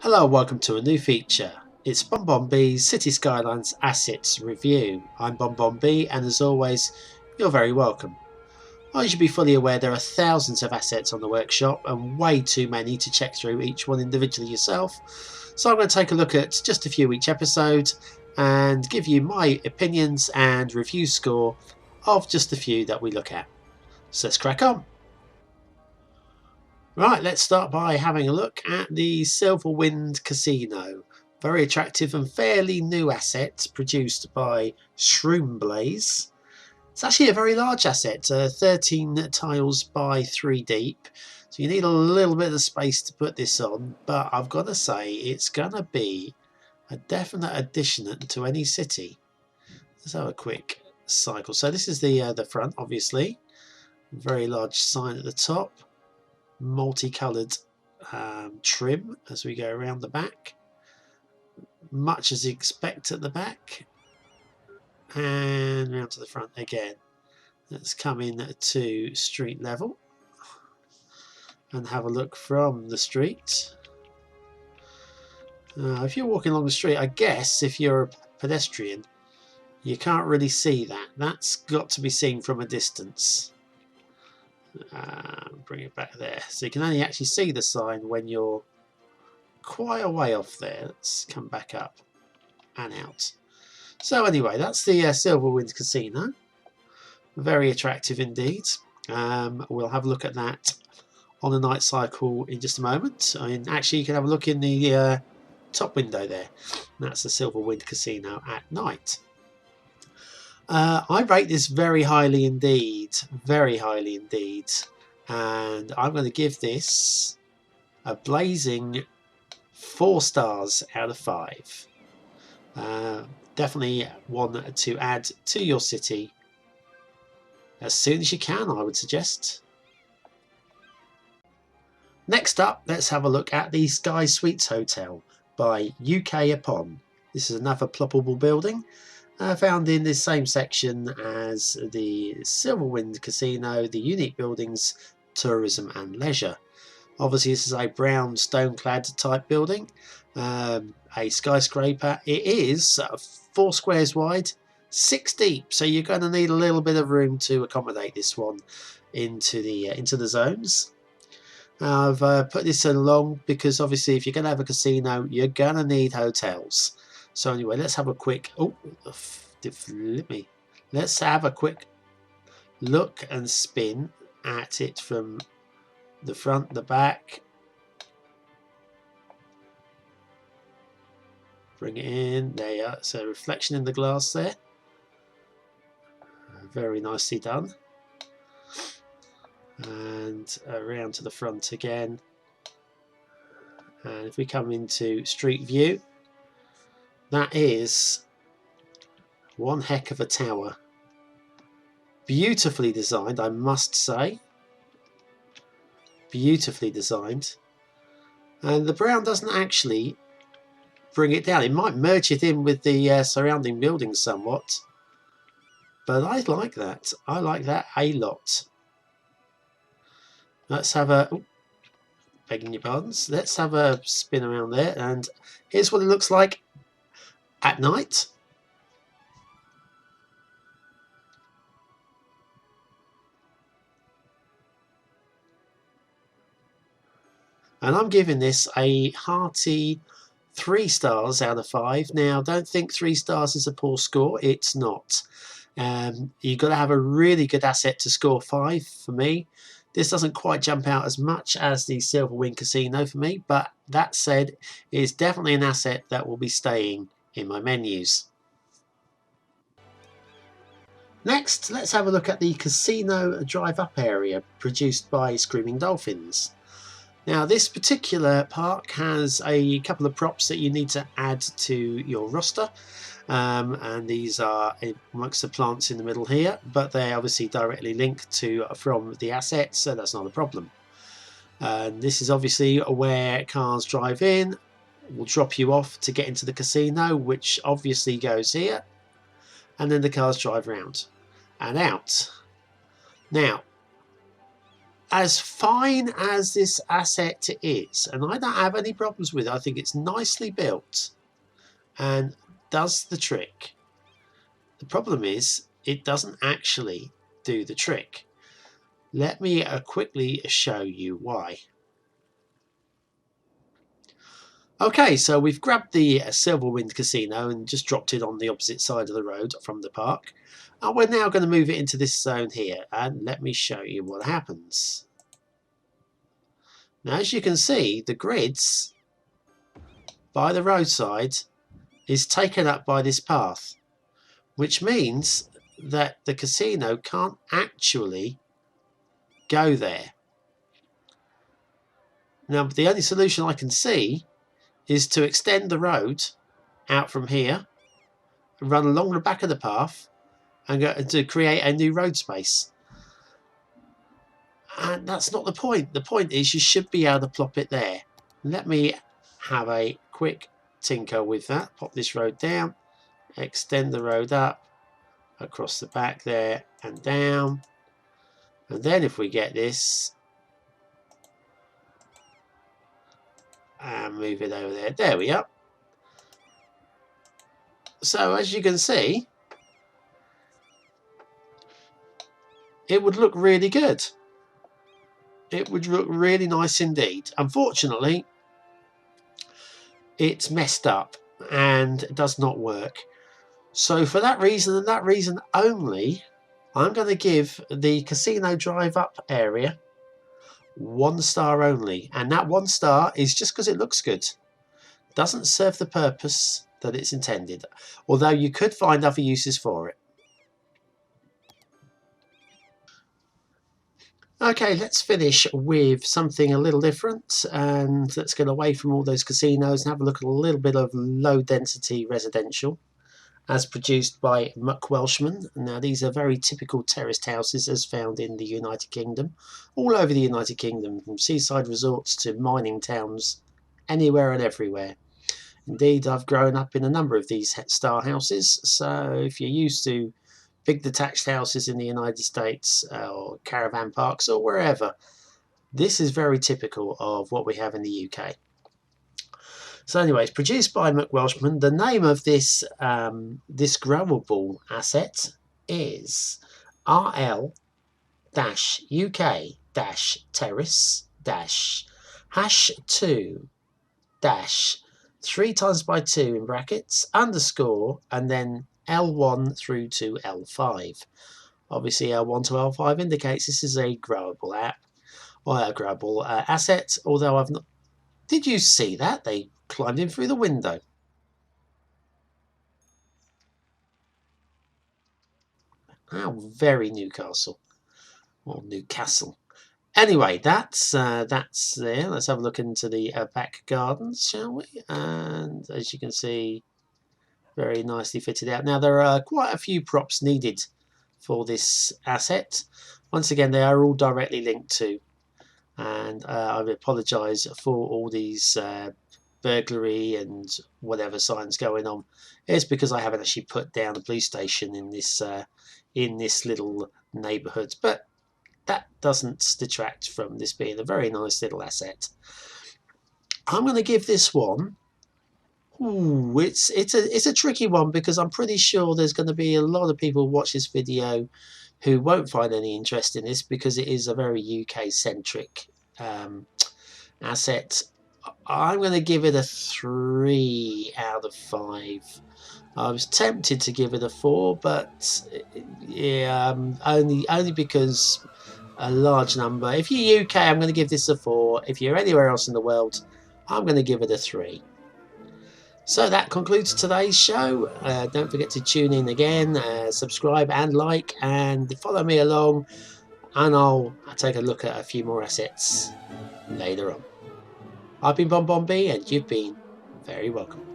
Hello, welcome to a new feature. It's BonBonB's Cities Skylines Assets Review. I'm BonBonB, and as always, you're very welcome. I should be fully aware there are thousands of assets on the workshop and way too many to check through each one individually yourself, so I'm going to take a look at just a few each episode and give you my opinions and review score of just a few that we look at. So let's crack on. Right, let's start by having a look at the Silverwind Casino. Very attractive and fairly new asset produced by Shroomblaze. It's actually a very large asset, 13 tiles by 3 deep. So you need a little bit of space to put this on, but I've got to say it's going to be a definite addition to any city. Let's have a quick cycle. So this is the front, obviously. Very large sign at the top. Multicoloured trim as we go around the back, much as you expect at the back, and round to the front again. Let's come in to street level and have a look from the street. If you're walking along the street, I guess if you're a pedestrian you can't really see that. That's got to be seen from a distance. Bring it back there, so you can only actually see the sign when you're quite a way off there. Let's come back up and out. So anyway, that's the Silverwind Casino. Very attractive indeed. We'll have a look at that on the night cycle in just a moment. I mean, actually you can have a look in the top window there. That's the Silverwind Casino at night. I rate this very highly indeed, and I'm going to give this a blazing 4 stars out of 5. Definitely one to add to your city as soon as you can, I would suggest. Next up, let's have a look at the Sky Suites Hotel by ukupon. This is another ploppable building. Found in the same section as the Silverwind Casino, the unique buildings, tourism and leisure. Obviously this is a brown stone-clad type building, a skyscraper. It is 4 squares wide, 6 deep, so you're going to need a little bit of room to accommodate this one into the zones. I've put this along because obviously if you're going to have a casino, you're going to need hotels. So anyway, let's have a quick let's have a quick look and spin at it from the front, the back. Bring it in. There you are. So reflection in the glass there. Very nicely done. And around to the front again. And if we come into street view, that is one heck of a tower. Beautifully designed, I must say. Beautifully designed. And the brown doesn't actually bring it down. It might merge it in with the surrounding buildings somewhat. But I like that. I like that a lot. Let's have a... begging your pardons. Let's have a spin around there. And here's what it looks like at night. And I'm giving this a hearty 3 stars out of 5. Now, don't think 3 stars is a poor score. It's not. You've got to have a really good asset to score 5 for me. This doesn't quite jump out as much as the Silverwind Casino for me, but that said, it's definitely an asset that will be staying in my menus. Next, let's have a look at the Casino Drive-Up area produced by Screaming Dolphins. Now, this particular park has a couple of props that you need to add to your roster, and these are amongst the plants in the middle here, but they're obviously directly linked from the assets, so that's not a problem. This is obviously where cars drive in, will drop you off to get into the casino, which obviously goes here, and then the cars drive round and out. Now, as fine as this asset is, and I don't have any problems with it, I think it's nicely built and does the trick. The problem is it doesn't actually do the trick. Let me quickly show you why. Okay, so we've grabbed the Silverwind casino and just dropped it on the opposite side of the road from the park. And we're now going to move it into this zone here, and let me show you what happens. Now, as you can see, the grids by the roadside is taken up by this path, which means that the casino can't actually go there. Now, the only solution I can see is to extend the road out from here, run along the back of the path, and go to create a new road space. And that's not the point. The point is you should be able to plop it there. Let me have a quick tinker with that. Pop this road down, extend the road up, across the back there and down. And then if we get this, and move it over there. There we are. So as you can see, it would look really good. It would look really nice indeed. Unfortunately, it's messed up and does not work. So for that reason and that reason only, I'm going to give the Casino Drive Up area 1 star only, and that 1 star is just because it looks good. Doesn't serve the purpose that it's intended, although you could find other uses for it. Okay, let's finish with something a little different, and let's get away from all those casinos and have a look at a little bit of low density residential as produced by MacWelshman. Now, these are very typical terraced houses as found in the United Kingdom, all over the United Kingdom, from seaside resorts to mining towns, anywhere and everywhere. Indeed, I've grown up in a number of these star houses, so if you're used to big detached houses in the United States or caravan parks or wherever, this is very typical of what we have in the UK. So anyways, produced by MacWelshman. The name of this this growable asset is RL-UK-Terrace #2 3 times by 2 in brackets underscore and then L1 through to L5. Obviously, L1 to L5 indicates this is a growable app or a growable asset. Although I've not. Did you see that? They climbed in through the window. How very Newcastle or Newcastle. Anyway, that's there. Let's have a look into the back gardens, shall we? And as you can see, very nicely fitted out. Now, there are quite a few props needed for this asset. Once again, they are all directly linked to, and I apologise for all these burglary and whatever signs going on. It's because I haven't actually put down a police station in this little neighbourhood, but that doesn't detract from this being a very nice little asset. I'm going to give this one. Ooh, it's a tricky one because I'm pretty sure there's going to be a lot of people watch this video who won't find any interest in this because it is a very UK centric asset. I'm going to give it a 3 out of 5. I was tempted to give it a 4, but yeah, only because a large number. If you're UK, I'm going to give this a 4. If you're anywhere else in the world, I'm going to give it a 3. So that concludes today's show. Don't forget to tune in again, subscribe and like, and follow me along, and I'll take a look at a few more assets later on. I've been BonBonB, and you've been very welcome.